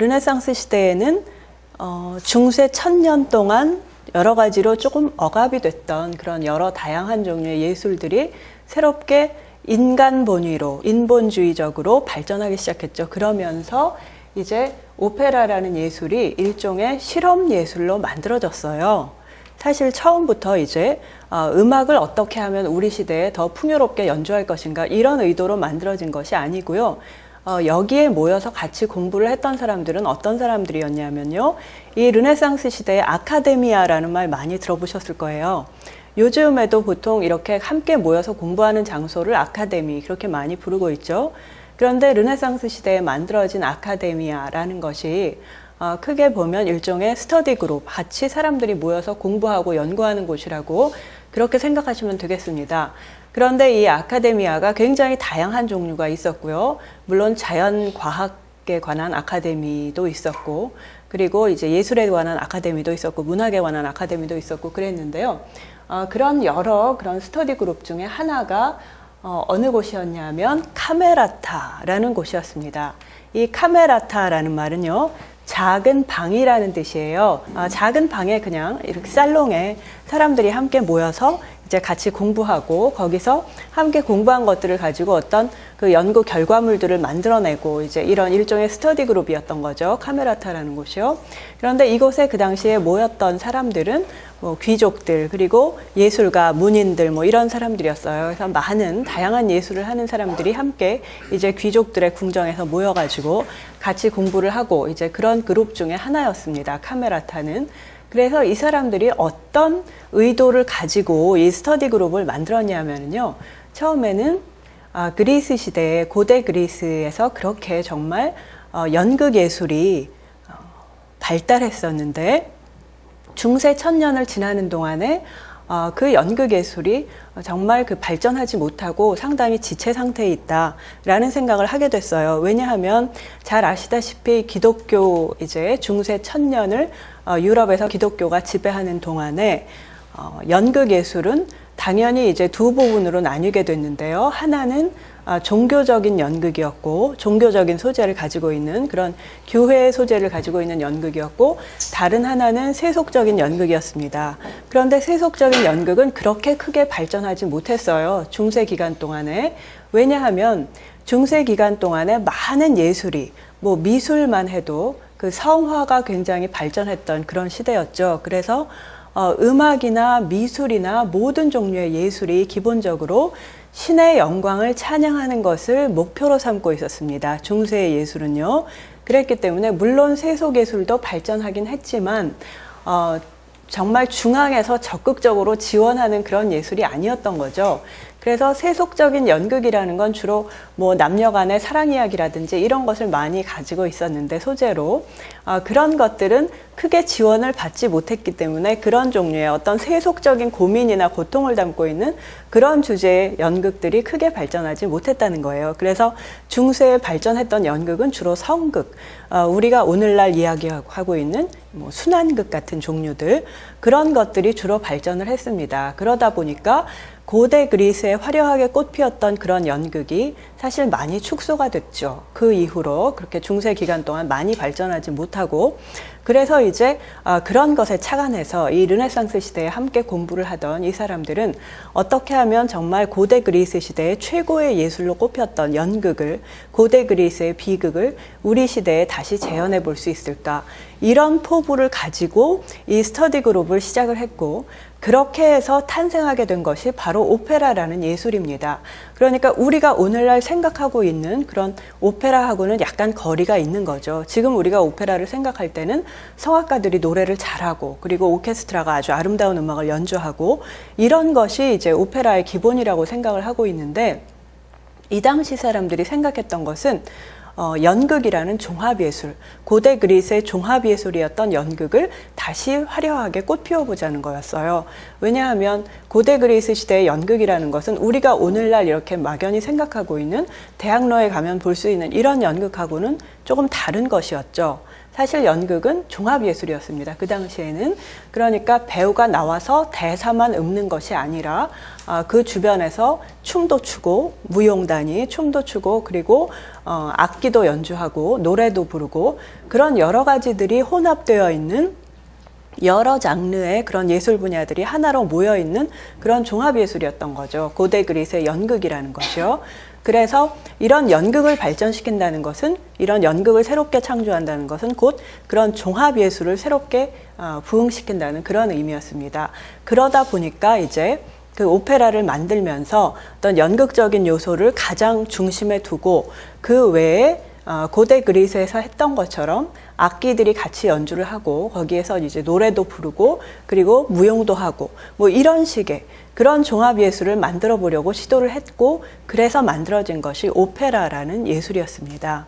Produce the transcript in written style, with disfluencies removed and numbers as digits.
르네상스 시대에는 중세 1000년 동안 여러 가지로 조금 억압이 됐던 그런 여러 다양한 종류의 예술들이 새롭게 인간 본위로, 인본주의적으로 발전하기 시작했죠. 그러면서 이제 오페라라는 예술이 일종의 실험 예술로 만들어졌어요. 사실 처음부터 이제 음악을 어떻게 하면 우리 시대에 더 풍요롭게 연주할 것인가 이런 의도로 만들어진 것이 아니고요. 여기에 모여서 같이 공부를 했던 사람들은 어떤 사람들이었냐면요. 이 르네상스 시대의 아카데미아라는 말 많이 들어보셨을 거예요. 요즘에도 보통 이렇게 함께 모여서 공부하는 장소를 아카데미 그렇게 많이 부르고 있죠. 그런데 르네상스 시대에 만들어진 아카데미아라는 것이 크게 보면 일종의 스터디 그룹, 같이 사람들이 모여서 공부하고 연구하는 곳이라고 그렇게 생각하시면 되겠습니다. 그런데 이 아카데미아가 굉장히 다양한 종류가 있었고요. 물론 자연과학에 관한 아카데미도 있었고, 그리고 이제 예술에 관한 아카데미도 있었고, 문학에 관한 아카데미도 있었고 그랬는데요. 그런 여러 그런 스터디 그룹 중에 하나가 어느 곳이었냐면 카메라타라는 곳이었습니다. 이 카메라타라는 말은요. 작은 방이라는 뜻이에요. 작은 방에 그냥 이렇게 살롱에 사람들이 함께 모여서 이제 같이 공부하고 거기서 함께 공부한 것들을 가지고 어떤 그 연구 결과물들을 만들어내고 이제 이런 일종의 스터디 그룹이었던 거죠. 카메라타라는 곳이요. 그런데 이곳에 그 당시에 모였던 사람들은 뭐 귀족들 그리고 예술가, 문인들 뭐 이런 사람들이었어요. 그래서 많은 다양한 예술을 하는 사람들이 함께 이제 귀족들의 궁정에서 모여가지고 같이 공부를 하고 이제 그런 그룹 중에 하나였습니다. 카메라타는. 그래서 이 사람들이 어떤 의도를 가지고 이 스터디 그룹을 만들었냐면요. 처음에는 그리스 시대에 고대 그리스에서 그렇게 정말 연극 예술이 발달했었는데 중세 1000년을 지나는 동안에 그 연극 예술이 정말 그 발전하지 못하고 상당히 지체 상태에 있다라는 생각을 하게 됐어요. 왜냐하면 잘 아시다시피 기독교 이제 중세 1000년을 유럽에서 기독교가 지배하는 동안에 연극 예술은 당연히 이제 두 부분으로 나뉘게 됐는데요. 하나는 종교적인 연극이었고 종교적인 소재를 가지고 있는 그런 교회의 소재를 가지고 있는 연극이었고 다른 하나는 세속적인 연극이었습니다. 그런데 세속적인 연극은 그렇게 크게 발전하지 못했어요. 중세 기간 동안에. 왜냐하면 중세 기간 동안에 많은 예술이 뭐 미술만 해도 그 성화가 굉장히 발전했던 그런 시대였죠. 그래서 음악이나 미술이나 모든 종류의 예술이 기본적으로 신의 영광을 찬양하는 것을 목표로 삼고 있었습니다. 중세의 예술은요. 그랬기 때문에 물론 세속 예술도 발전하긴 했지만 정말 중앙에서 적극적으로 지원하는 그런 예술이 아니었던 거죠. 그래서 세속적인 연극이라는 건 주로 뭐 남녀 간의 사랑 이야기라든지 이런 것을 많이 가지고 있었는데 소재로 그런 것들은 크게 지원을 받지 못했기 때문에 그런 종류의 어떤 세속적인 고민이나 고통을 담고 있는 그런 주제의 연극들이 크게 발전하지 못했다는 거예요. 그래서 중세에 발전했던 연극은 주로 성극, 우리가 오늘날 이야기하고 있는 뭐 순환극 같은 종류들 그런 것들이 주로 발전을 했습니다. 그러다 보니까 고대 그리스에 화려하게 꽃피었던 그런 연극이 사실 많이 축소가 됐죠. 그 이후로 그렇게 중세 기간 동안 많이 발전하지 못하고 그래서 이제 그런 것에 착안해서 이 르네상스 시대에 함께 공부를 하던 이 사람들은 어떻게 하면 정말 고대 그리스 시대의 최고의 예술로 꼽혔던 연극을 고대 그리스의 비극을 우리 시대에 다시 재현해 볼 수 있을까 이런 포부를 가지고 이 스터디 그룹을 시작을 했고 그렇게 해서 탄생하게 된 것이 바로 오페라라는 예술입니다. 그러니까 우리가 오늘날 생각하고 있는 그런 오페라하고는 약간 거리가 있는 거죠. 지금 우리가 오페라를 생각할 때는 성악가들이 노래를 잘하고 그리고 오케스트라가 아주 아름다운 음악을 연주하고 이런 것이 이제 오페라의 기본이라고 생각을 하고 있는데 이 당시 사람들이 생각했던 것은 연극이라는 종합예술, 고대 그리스의 종합예술이었던 연극을 다시 화려하게 꽃피워보자는 거였어요. 왜냐하면 고대 그리스 시대의 연극이라는 것은 우리가 오늘날 이렇게 막연히 생각하고 있는 대학로에 가면 볼 수 있는 이런 연극하고는 조금 다른 것이었죠. 사실 연극은 종합예술이었습니다. 그 당시에는. 그러니까 배우가 나와서 대사만 읊는 것이 아니라 그 주변에서 춤도 추고 무용단이 춤도 추고 그리고 악기도 연주하고 노래도 부르고 그런 여러 가지들이 혼합되어 있는 여러 장르의 그런 예술 분야들이 하나로 모여있는 그런 종합예술이었던 거죠. 고대 그리스의 연극이라는 거죠. 그래서 이런 연극을 발전시킨다는 것은 이런 연극을 새롭게 창조한다는 것은 곧 그런 종합예술을 새롭게 부흥시킨다는 그런 의미였습니다. 그러다 보니까 이제 그 오페라를 만들면서 어떤 연극적인 요소를 가장 중심에 두고 그 외에 고대 그리스에서 했던 것처럼 악기들이 같이 연주를 하고 거기에서 이제 노래도 부르고 그리고 무용도 하고 뭐 이런 식의 그런 종합예술을 만들어 보려고 시도를 했고 그래서 만들어진 것이 오페라라는 예술이었습니다.